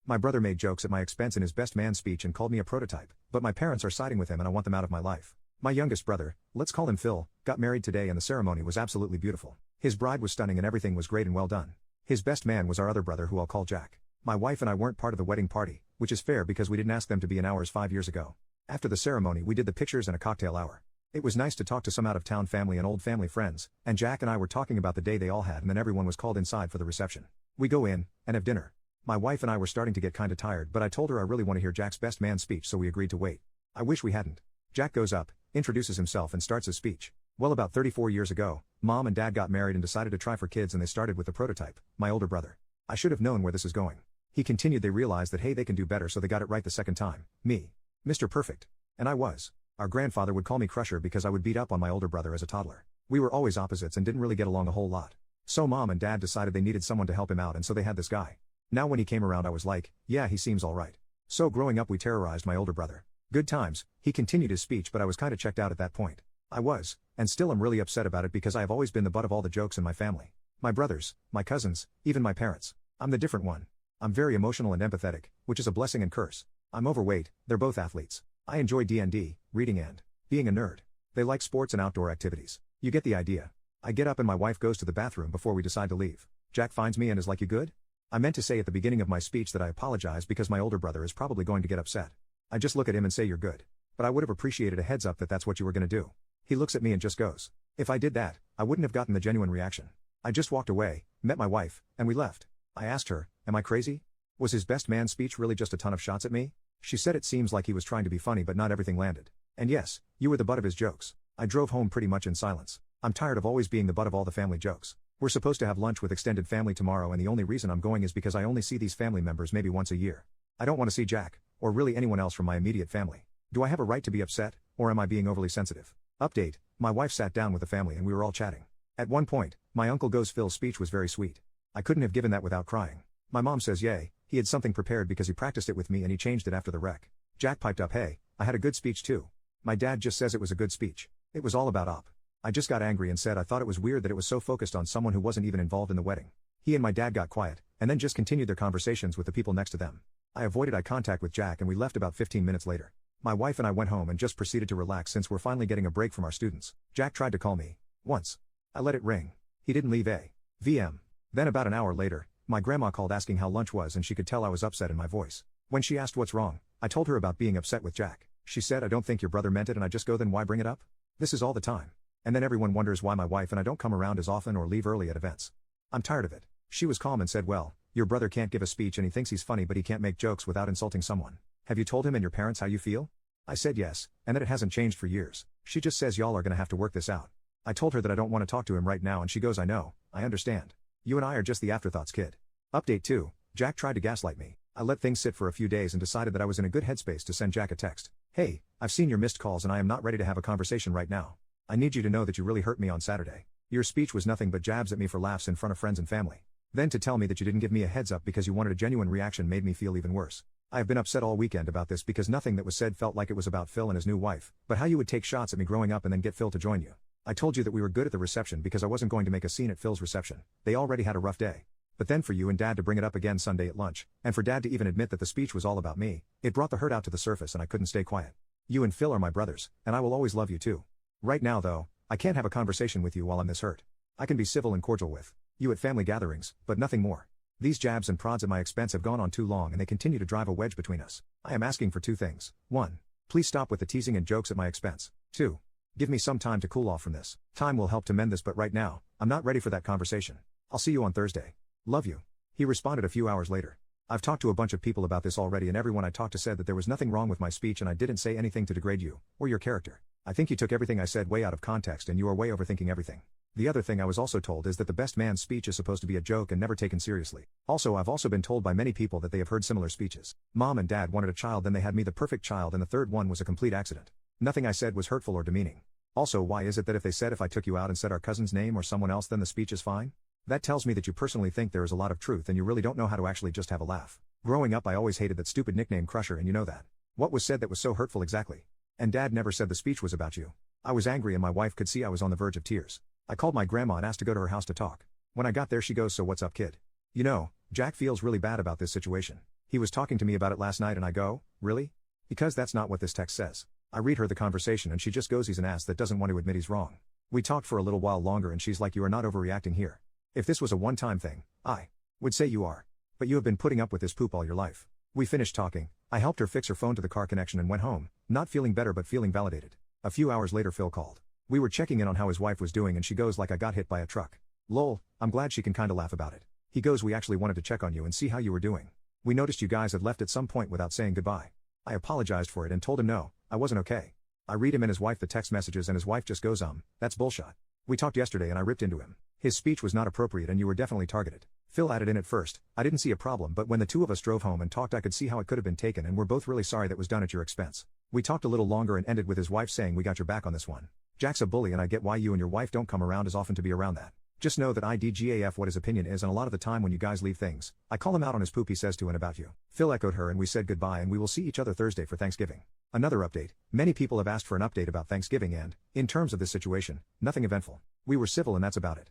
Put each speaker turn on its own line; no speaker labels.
My brother made jokes at my expense in his best man speech and called me a prototype, but my parents are siding with him and I want them out of my life. My youngest brother, let's call him Phil, got married today and the ceremony was absolutely beautiful. His bride was stunning and everything was great and well done. His best man was our other brother who I'll call Jack. My wife and I weren't part of the wedding party, which is fair because we didn't ask them to be in ours 5 years ago. After the ceremony we did the pictures and a cocktail hour. It was nice to talk to some out-of-town family and old family friends, and Jack and I were talking about the day they all had and then everyone was called inside for the reception. We go in, and have dinner. My wife and I were starting to get kinda tired but I told her I really want to hear Jack's best man speech so we agreed to wait. I wish we hadn't. Jack goes up, introduces himself and starts his speech. Well, about 34 years ago, Mom and Dad got married and decided to try for kids and they started with the prototype, my older brother. I should have known where this is going. He continued. They realized that hey, they can do better, so they got it right the second time. Me. Mr. Perfect. And I was. Our grandfather would call me Crusher because I would beat up on my older brother as a toddler. We were always opposites and didn't really get along a whole lot. So Mom and Dad decided they needed someone to help him out and so they had this guy. Now when he came around I was like, yeah, he seems alright. So growing up we terrorized my older brother. Good times. He continued his speech but I was kinda checked out at that point. I was, and still am really upset about it because I have always been the butt of all the jokes in my family. My brothers, my cousins, even my parents. I'm the different one. I'm very emotional and empathetic, which is a blessing and curse. I'm overweight, they're both athletes. I enjoy D&D, reading and being a nerd. They like sports and outdoor activities. You get the idea. I get up and my wife goes to the bathroom before we decide to leave. Jack finds me and is like, you good? I meant to say at the beginning of my speech that I apologize because my older brother is probably going to get upset. I just look at him and say you're good. But I would have appreciated a heads up that that's what you were gonna do. He looks at me and just goes. If I did that, I wouldn't have gotten the genuine reaction. I just walked away, met my wife, and we left. I asked her, am I crazy? Was his best man speech really just a ton of shots at me? She said it seems like he was trying to be funny but not everything landed. And yes, you were the butt of his jokes. I drove home pretty much in silence. I'm tired of always being the butt of all the family jokes. We're supposed to have lunch with extended family tomorrow and the only reason I'm going is because I only see these family members maybe once a year. I don't want to see Jack, or really anyone else from my immediate family. Do I have a right to be upset, or am I being overly sensitive? Update, my wife sat down with the family and we were all chatting. At one point, my uncle goes Phil's speech was very sweet. I couldn't have given that without crying. My mom says yay, he had something prepared because he practiced it with me and he changed it after the wreck. Jack piped up hey, I had a good speech too. My dad just says it was a good speech. It was all about op. I just got angry and said I thought it was weird that it was so focused on someone who wasn't even involved in the wedding. He and my dad got quiet, and then just continued their conversations with the people next to them. I avoided eye contact with Jack and we left about 15 minutes later. My wife and I went home and just proceeded to relax since we're finally getting a break from our students. Jack tried to call me. Once. I let it ring. He didn't leave a VM. Then about an hour later, my grandma called asking how lunch was and she could tell I was upset in my voice. When she asked what's wrong, I told her about being upset with Jack. She said I don't think your brother meant it and I just go then why bring it up? This is all the time. And then everyone wonders why my wife and I don't come around as often or leave early at events. I'm tired of it. She was calm and said well, your brother can't give a speech and he thinks he's funny but he can't make jokes without insulting someone. Have you told him and your parents how you feel? I said yes, and that it hasn't changed for years. She just says y'all are gonna have to work this out. I told her that I don't want to talk to him right now and she goes I know, I understand. You and I are just the afterthoughts kid. Update 2, Jack tried to gaslight me. I let things sit for a few days and decided that I was in a good headspace to send Jack a text. Hey, I've seen your missed calls and I am not ready to have a conversation right now. I need you to know that you really hurt me on Saturday. Your speech was nothing but jabs at me for laughs in front of friends and family. Then to tell me that you didn't give me a heads up because you wanted a genuine reaction made me feel even worse. I have been upset all weekend about this because nothing that was said felt like it was about Phil and his new wife, but how you would take shots at me growing up and then get Phil to join you. I told you that we were good at the reception because I wasn't going to make a scene at Phil's reception. They already had a rough day. But then for you and Dad to bring it up again Sunday at lunch, and for Dad to even admit that the speech was all about me, it brought the hurt out to the surface and I couldn't stay quiet. You and Phil are my brothers, and I will always love you too. Right now though, I can't have a conversation with you while I'm this hurt. I can be civil and cordial with you at family gatherings, but nothing more. These jabs and prods at my expense have gone on too long and they continue to drive a wedge between us. I am asking for 2 things. 1. Please stop with the teasing and jokes at my expense. 2. Give me some time to cool off from this. Time will help to mend this but right now, I'm not ready for that conversation. I'll see you on Thursday. Love you. He responded a few hours later. I've talked to a bunch of people about this already and everyone I talked to said that there was nothing wrong with my speech and I didn't say anything to degrade you, or your character. I think you took everything I said way out of context and you are way overthinking everything. The other thing I was also told is that the best man's speech is supposed to be a joke and never taken seriously. Also I've also been told by many people that they have heard similar speeches. Mom and Dad wanted a child then they had me the perfect child and the third one was a complete accident. Nothing I said was hurtful or demeaning. Also why is it that if they said if I took you out and said our cousin's name or someone else then the speech is fine? That tells me that you personally think there is a lot of truth and you really don't know how to actually just have a laugh. Growing up I always hated that stupid nickname Crusher and you know that. What was said that was so hurtful exactly? And Dad never said the speech was about you. I was angry and my wife could see I was on the verge of tears. I called my grandma and asked to go to her house to talk. When I got there she goes so what's up kid? You know, Jack feels really bad about this situation. He was talking to me about it last night and I go, really? Because that's not what this text says. I read her the conversation and she just goes, he's an ass that doesn't want to admit he's wrong. We talked for a little while longer and she's like, you are not overreacting here. If this was a one-time thing, I would say you are. But you have been putting up with this poop all your life. We finished talking, I helped her fix her phone to the car connection and went home, not feeling better but feeling validated. A few hours later Phil called. We were checking in on how his wife was doing and she goes like, I got hit by a truck. Lol, I'm glad she can kinda laugh about it. He goes, we actually wanted to check on you and see how you were doing. We noticed you guys had left at some point without saying goodbye. I apologized for it and told him no, I wasn't okay. I read him and his wife the text messages and his wife just goes, that's bullshit. We talked yesterday and I ripped into him. His speech was not appropriate and you were definitely targeted. Phil added in at first, I didn't see a problem but when the two of us drove home and talked I could see how it could have been taken and we're both really sorry that was done at your expense. We talked a little longer and ended with his wife saying we got your back on this one. Jack's a bully and I get why you and your wife don't come around as often to be around that. Just know that I DGAF what his opinion is and a lot of the time when you guys leave things, I call him out on his poop he says to and about you. Phil echoed her and we said goodbye and we will see each other Thursday for Thanksgiving. Another update, many people have asked for an update about Thanksgiving and, in terms of this situation, nothing eventful. We were civil and that's about it.